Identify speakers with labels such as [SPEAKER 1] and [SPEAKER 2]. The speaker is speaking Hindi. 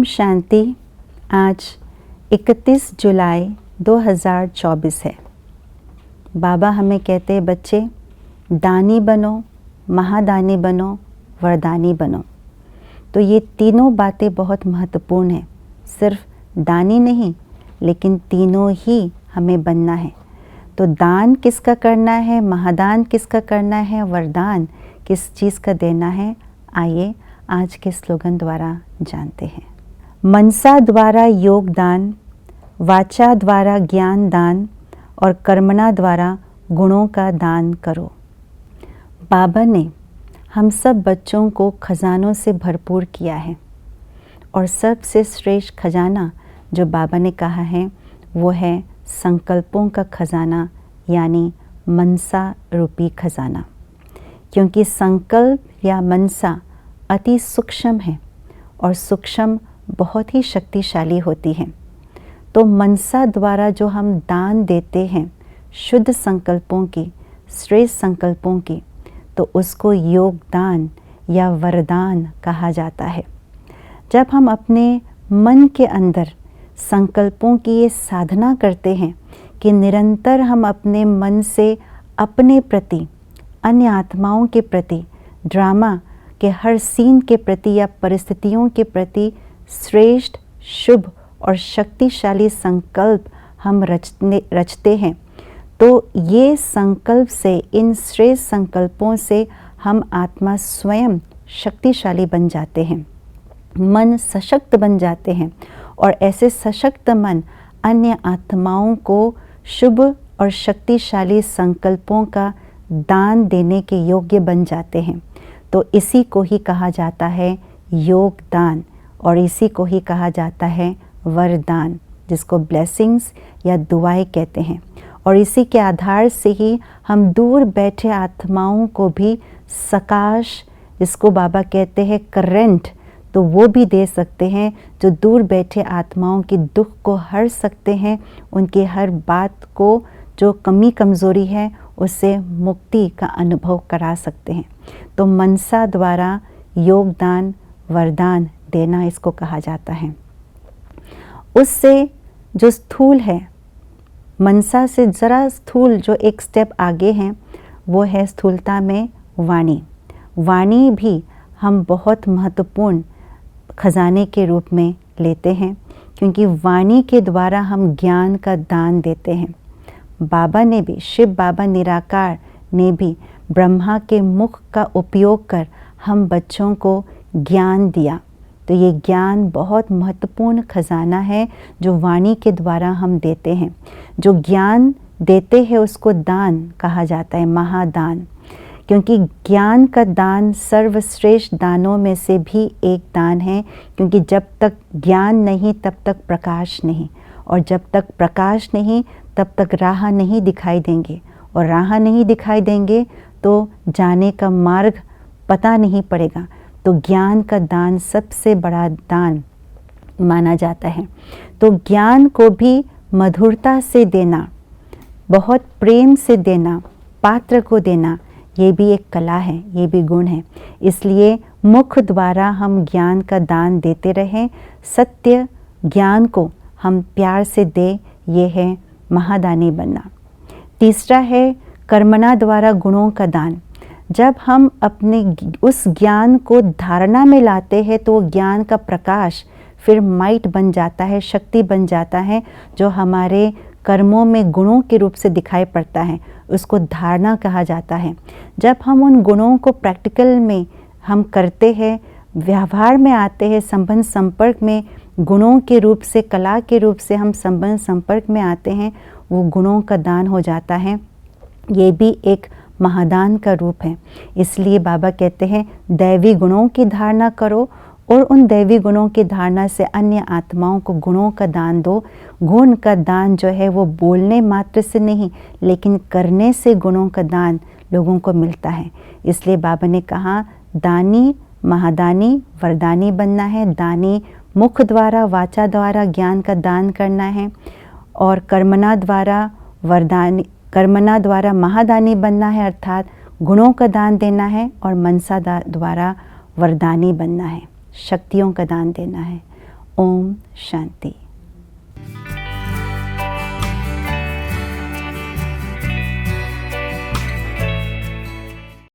[SPEAKER 1] ओम शांति। आज 31 जुलाई 2024 है। बाबा हमें कहते हैं बच्चे दानी बनो, महादानी बनो, वरदानी बनो। तो ये तीनों बातें बहुत महत्वपूर्ण हैं। सिर्फ दानी नहीं लेकिन तीनों ही हमें बनना है। तो दान किसका करना है, महादान किसका करना है, वरदान किस चीज़ का देना है, आइए आज के स्लोगन द्वारा जानते हैं। मनसा द्वारा योगदान, वाचा द्वारा ज्ञान दान और कर्मणा द्वारा गुणों का दान करो। बाबा ने हम सब बच्चों को खजानों से भरपूर किया है और सबसे श्रेष्ठ खजाना जो बाबा ने कहा है वो है संकल्पों का खजाना, यानी मनसा रूपी खजाना। क्योंकि संकल्प या मनसा अति सूक्ष्म है और सूक्ष्म बहुत ही शक्तिशाली होती है। तो मनसा द्वारा जो हम दान देते हैं शुद्ध संकल्पों की, श्रेष्ठ संकल्पों की, तो उसको योगदान या वरदान कहा जाता है। जब हम अपने मन के अंदर संकल्पों की ये साधना करते हैं कि निरंतर हम अपने मन से अपने प्रति, अन्य आत्माओं के प्रति, ड्रामा के हर सीन के प्रति या परिस्थितियों के प्रति श्रेष्ठ, शुभ और शक्तिशाली संकल्प हम रचते हैं, तो ये संकल्प से, इन श्रेष्ठ संकल्पों से हम आत्मा स्वयं शक्तिशाली बन जाते हैं, मन सशक्त बन जाते हैं और ऐसे सशक्त मन अन्य आत्माओं को शुभ और शक्तिशाली संकल्पों का दान देने के योग्य बन जाते हैं। तो इसी को ही कहा जाता है योगदान और इसी को ही कहा जाता है वरदान, जिसको ब्लेसिंग्स या दुआएं कहते हैं। और इसी के आधार से ही हम दूर बैठे आत्माओं को भी सकाश, जिसको बाबा कहते हैं करंट, तो वो भी दे सकते हैं, जो दूर बैठे आत्माओं की दुख को हर सकते हैं, उनकी हर बात को, जो कमी कमज़ोरी है उससे मुक्ति का अनुभव करा सकते हैं। तो मनसा द्वारा योगदान, वरदान देना इसको कहा जाता है। उससे जो स्थूल है, मनसा से ज़रा स्थूल जो एक स्टेप आगे हैं, वो है स्थूलता में वाणी। वाणी भी हम बहुत महत्वपूर्ण खजाने के रूप में लेते हैं, क्योंकि वाणी के द्वारा हम ज्ञान का दान देते हैं। बाबा ने भी, शिव बाबा निराकार ने भी ब्रह्मा के मुख का उपयोग कर हम बच्चों को ज्ञान दिया। तो ये ज्ञान बहुत महत्वपूर्ण खजाना है जो वाणी के द्वारा हम देते हैं। जो ज्ञान देते हैं उसको दान कहा जाता है, महादान। क्योंकि ज्ञान का दान सर्वश्रेष्ठ दानों में से भी एक दान है, क्योंकि जब तक ज्ञान नहीं तब तक प्रकाश नहीं, और जब तक प्रकाश नहीं तब तक राह नहीं दिखाई देंगे, और राह नहीं दिखाई देंगे तो जाने का मार्ग पता नहीं पड़ेगा। तो ज्ञान का दान सबसे बड़ा दान माना जाता है। तो ज्ञान को भी मधुरता से देना, बहुत प्रेम से देना, पात्र को देना, ये भी एक कला है, ये भी गुण है। इसलिए मुख द्वारा हम ज्ञान का दान देते रहें, सत्य ज्ञान को हम प्यार से दे, ये है महादानी बनना। तीसरा है कर्मणा द्वारा गुणों का दान। जब हम अपने उस ज्ञान को धारणा में लाते हैं तो ज्ञान का प्रकाश फिर माइट बन जाता है, शक्ति बन जाता है, जो हमारे कर्मों में गुणों के रूप से दिखाई पड़ता है, उसको धारणा कहा जाता है। जब हम उन गुणों को प्रैक्टिकल में हम करते हैं, व्यवहार में आते हैं, संबंध संपर्क में गुणों के रूप से, कला के रूप से हम संबंध संपर्क में आते हैं, वो गुणों का दान हो जाता है। ये भी एक महादान का रूप है। इसलिए बाबा कहते हैं दैवी गुणों की धारणा करो और उन दैवी गुणों की धारणा से अन्य आत्माओं को गुणों का दान दो। गुण का दान जो है वो बोलने मात्र से नहीं, लेकिन करने से गुणों का दान लोगों को मिलता है। इसलिए बाबा ने कहा दानी, महादानी, वरदानी बनना है। दानी मुख द्वारा, वाचा द्वारा ज्ञान का दान करना है, और कर्मणा द्वारा वरदानी, कर्मणा द्वारा महादानी बनना है, अर्थात गुणों का दान देना है, और मनसा द्वारा वरदानी बनना है, शक्तियों का दान देना है। ओम शांति।